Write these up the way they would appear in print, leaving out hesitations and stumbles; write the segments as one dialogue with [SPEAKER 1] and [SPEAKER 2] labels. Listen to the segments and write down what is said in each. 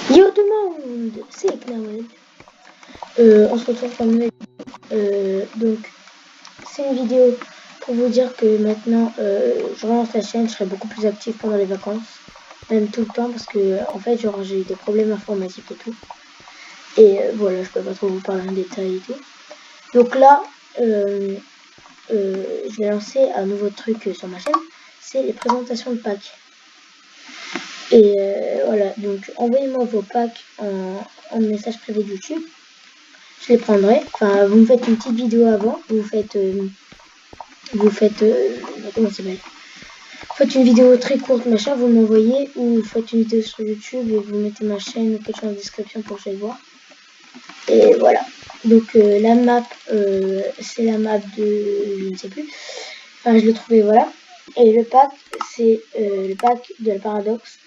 [SPEAKER 1] Yo tout le monde, c'est Knawed. On se retrouve pour une nouvelle vidéo. Donc c'est une vidéo pour vous dire que maintenant je relance la chaîne, je serai beaucoup plus active pendant les vacances, même tout le temps parce que en fait genre j'ai eu des problèmes informatiques et tout. Et voilà, je peux pas trop vous parler en détail et tout. Donc là je vais lancer un nouveau truc sur ma chaîne, c'est les présentations de packs. Et voilà, donc envoyez-moi vos packs en message privé de YouTube. Je les prendrai. Enfin, vous me faites une petite vidéo avant. Vous faites comment ça s'appelle? Faites une vidéo très courte, machin, vous m'envoyez, ou vous faites une vidéo sur YouTube et vous mettez ma chaîne ou quelque chose en description pour que je le voir. Et voilà. Donc la map, c'est la map de, je ne sais plus. Enfin, je l'ai trouvé, voilà. Et le pack, c'est le pack de la Paradoxe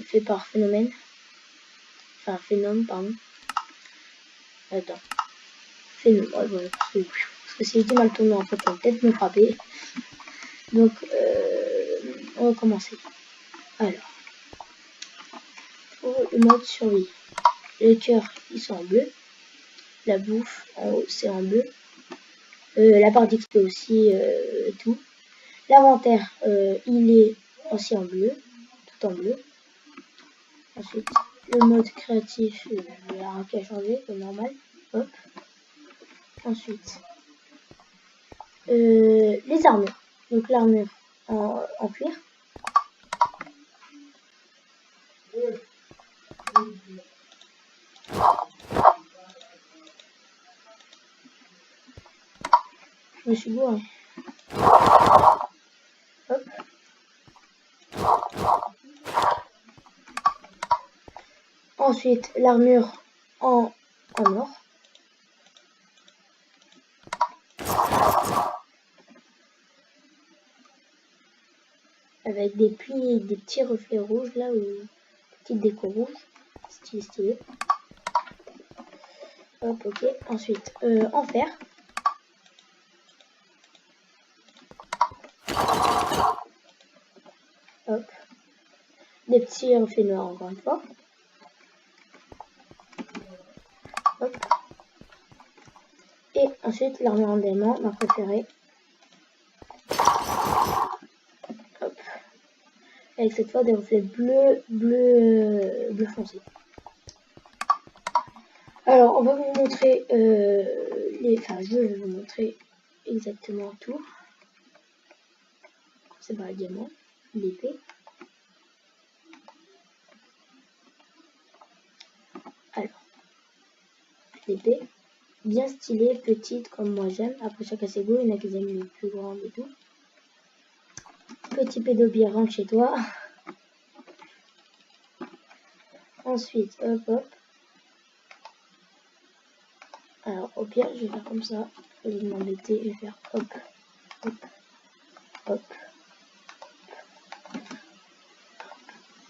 [SPEAKER 1] fait par Phénomène. Enfin, Phénom, pardon. Attends. Phénom, ouais, voilà, parce que si je dis mal ton nom, après, ça va peut-être me frapper. Donc, on va commencer. Alors, pour le mode survie, les cœurs, ils sont en bleu. La bouffe, en haut, c'est en bleu. La barre d'XP aussi, tout. L'inventaire, il est aussi en bleu, tout en bleu. Ensuite, le mode créatif, il n'y a rien qu'à changer, c'est normal. Hop. Ensuite, les armures. Donc l'armure en cuir. Je me suis bourré. Hop. Ensuite, l'armure en or. Avec des plis et des petits reflets rouges là, ou petite déco rouge. Stylé. Hop, ok. Ensuite, en fer. Hop. Des petits reflets noirs encore une fois. Hop. Et ensuite, l'armure en diamant, ma préférée. Hop. Avec cette fois des reflets bleu foncé. Alors, on va vous montrer je vais vous montrer exactement tout. C'est pas le diamant, l'épée. Alors, l'épée, bien stylée, petite comme moi j'aime. Après chaque ses goûts, il y en a qui aiment les plus grandes et tout. Petit pédobie, rentre chez toi. Ensuite, hop. Alors, au pire, je vais faire comme ça. Au lieu de m'embêter, je vais faire hop.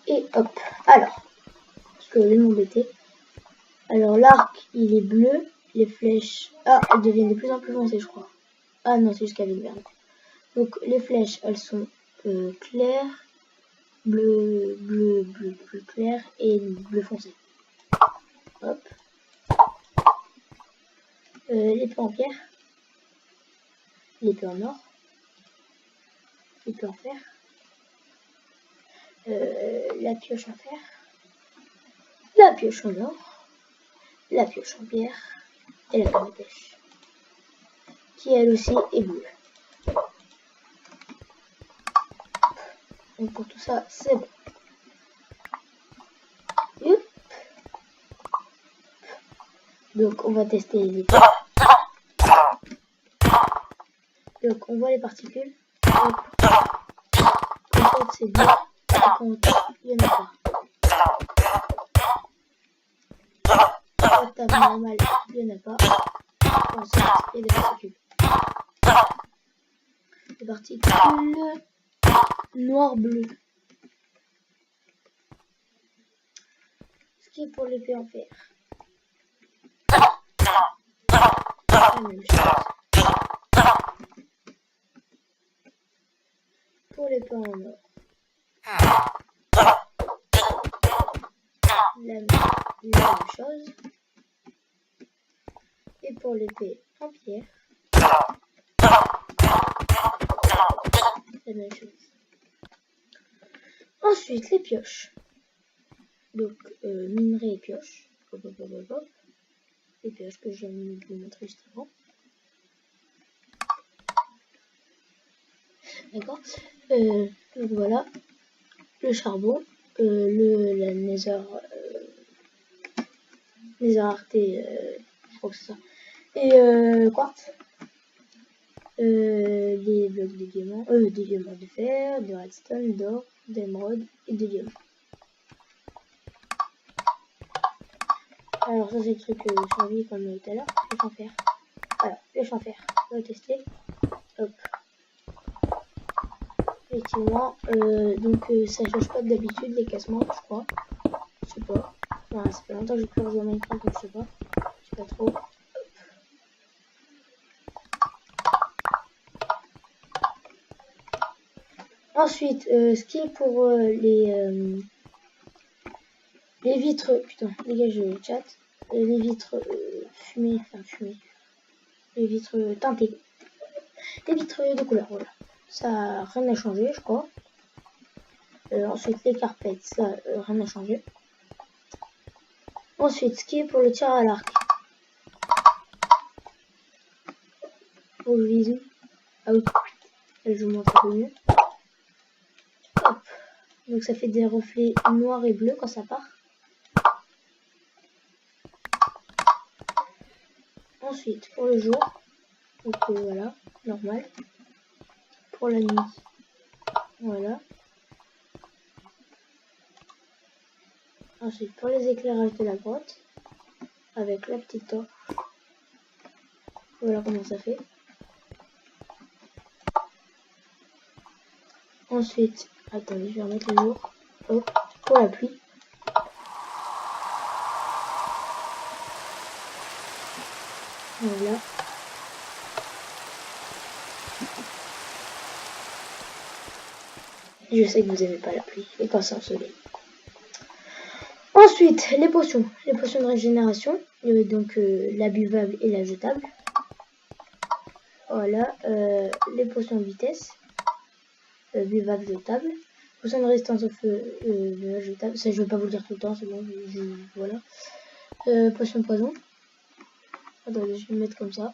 [SPEAKER 1] Et hop. Alors, parce que au lieu de m'embêter. Alors, l'arc, il est bleu. Les flèches, elles deviennent de plus en plus foncées, je crois. Ah non, c'est juste qu'elle est verte. Donc, les flèches, elles sont claires, bleu clair et bleu foncé. Hop. L'épée en pierre, l'épée en or, l'épée en fer, la pioche en fer, la pioche en or, la pioche en pierre et la canne à pêche, qui elle aussi est bleue. Donc pour tout ça, c'est bon. Hop. Donc on va tester les parts. Donc on voit les particules. Hop. Quand c'est bleu, et quand il n'y en a pas. Quand tape normal, il n'y en a pas. Ensuite, il y a des particules. Des particules noir-bleu. Ce qui est pour l'épée en fer. La même chose. Pour l'épée en or. La même chose. la même chose. Et pour l'épée en pierre, la même chose. Ensuite, les pioches. Donc, minerai et pioche. Hop, hop, hop, hop, hop. Les pioches que je viens de vous montrer juste avant. D'accord. Donc voilà. Le charbon. La nether arté, je crois que c'est ça. Et quartz. Des blocs de diamants. Des diamants de fer, de redstone, d'or, d'émeraude et de diamants. Alors ça c'est le truc survie comme tout à l'heure. Le champ fer. Voilà, le champ fer. On va tester. Hop. Effectivement, donc ça change pas d'habitude les cassements, je crois. Je sais pas. Voilà, ça fait longtemps que j'ai plus rejoué à Minecraft, donc je sais pas. Je sais pas trop. Hop. Ensuite, ce qui est pour les vitres, putain, dégage le chat. Les vitres fumées, les vitres teintées. Les vitres de couleur, voilà. Ça, rien n'a changé, je crois. Ensuite, les carpettes, ça, rien n'a changé. Ensuite, ce qui est pour le tir à l'arc. Faut que je vise. Ah oui, je vous montre un peu mieux. Hop. Donc ça fait des reflets noirs et bleus quand ça part. Ensuite, pour le jour, donc voilà, normal. Pour la nuit, voilà. Ensuite, pour les éclairages de la grotte, avec la petite torche. Voilà comment ça fait. Ensuite, attendez, je vais remettre le jour. Hop, pour la pluie. Voilà. Je sais que vous aimez pas la pluie, et quand c'est ensoleillé. Ensuite, les potions de régénération, donc la buvable et la jetable. Voilà, les potions de vitesse, buvable, jetable. Potion de résistance au feu, jetable. Ça, je vais pas vous le dire tout le temps, c'est bon, voilà. Potion de poison. Attendez, je vais le mettre comme ça.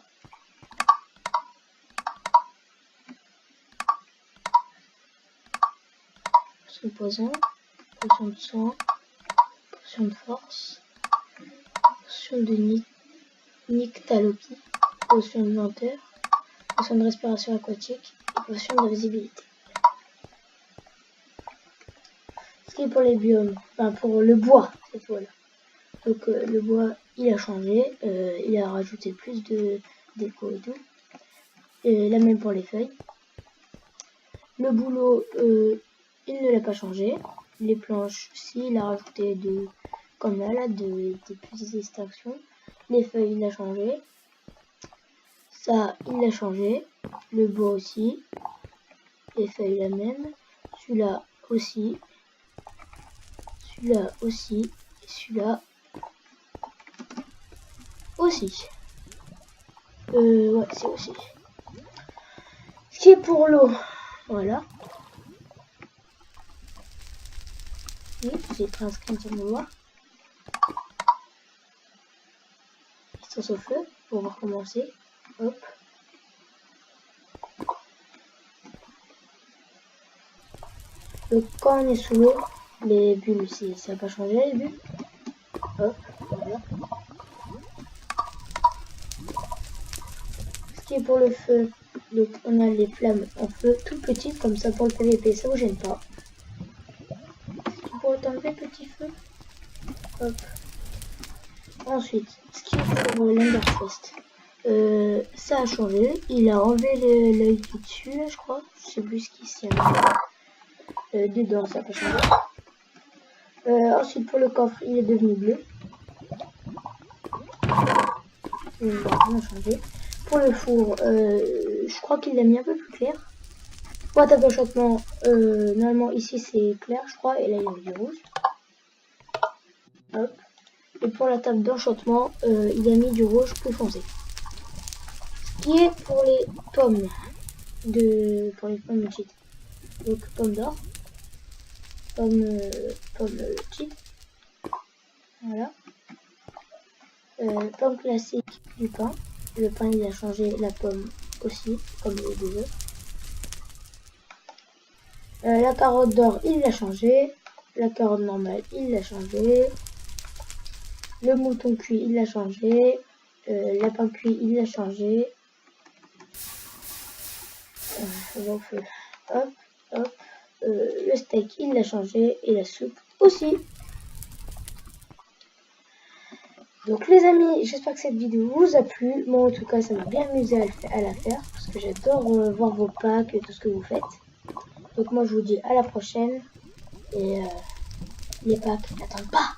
[SPEAKER 1] Potion de poison, potion de soin, potion de force, potion de nyctalopie, potion de lenteur, potion de respiration aquatique et potion de visibilité. Ce qui est pour les biomes, enfin pour le bois, cette fois-là. Donc le bois, il a changé, il a rajouté plus de déco et tout. Et la même pour les feuilles. Le boulot, il ne l'a pas changé. Les planches, si, il a rajouté comme là, des petites extractions. Les feuilles, il a changé. Ça, il a changé. Le bois aussi. Les feuilles, la même. Celui-là aussi. Celui-là aussi. Et celui-là aussi. Ouais, c'est aussi. Ce qui est pour l'eau, voilà. Oui, j'ai pris un screen sur mon doigt. Distance au feu, pour recommencer. Hop. Donc quand on est sous l'eau, les bulles, ça n'a pas changé les bulles. Hop, voilà. Ce qui est pour le feu, donc on a les flammes en feu tout petites comme ça pour le PVP, ça vous gêne pas. Ce qui est pour enlever petit feu. Hop. Ensuite, ce qui est pour l'Enderchest, ça a changé. Il a enlevé l'œil qui est dessus, là, je crois. Je sais plus ce qui s'y a mis. Dedans, ça n'a pas changé. Ensuite, pour le coffre, il est devenu bleu. Il a changé. Pour le four, je crois qu'il l'a mis un peu plus clair. Boîte à d'achoppement, normalement ici c'est clair, je crois, et là il y a du rouge. Hop. Et pour la table d'enchantement, il a mis du rouge plus foncé. Ce qui est pour les pommes pour les pommes cheat. Donc pomme d'or, pomme cheat, voilà. Pomme classique du pain. Le pain il a changé, la pomme aussi, comme les deux autres. La carotte d'or il l'a changé. La carotte normale il l'a changé. Le mouton cuit il l'a changé. Lapin cuit il l'a changé. Donc, hop, hop. Le steak il l'a changé. Et la soupe aussi. Donc les amis, j'espère que cette vidéo vous a plu. Moi en tout cas ça m'a bien amusé à la faire. Parce que j'adore voir vos packs et tout ce que vous faites. Donc moi je vous dis à la prochaine. Et les packs n'attendent pas.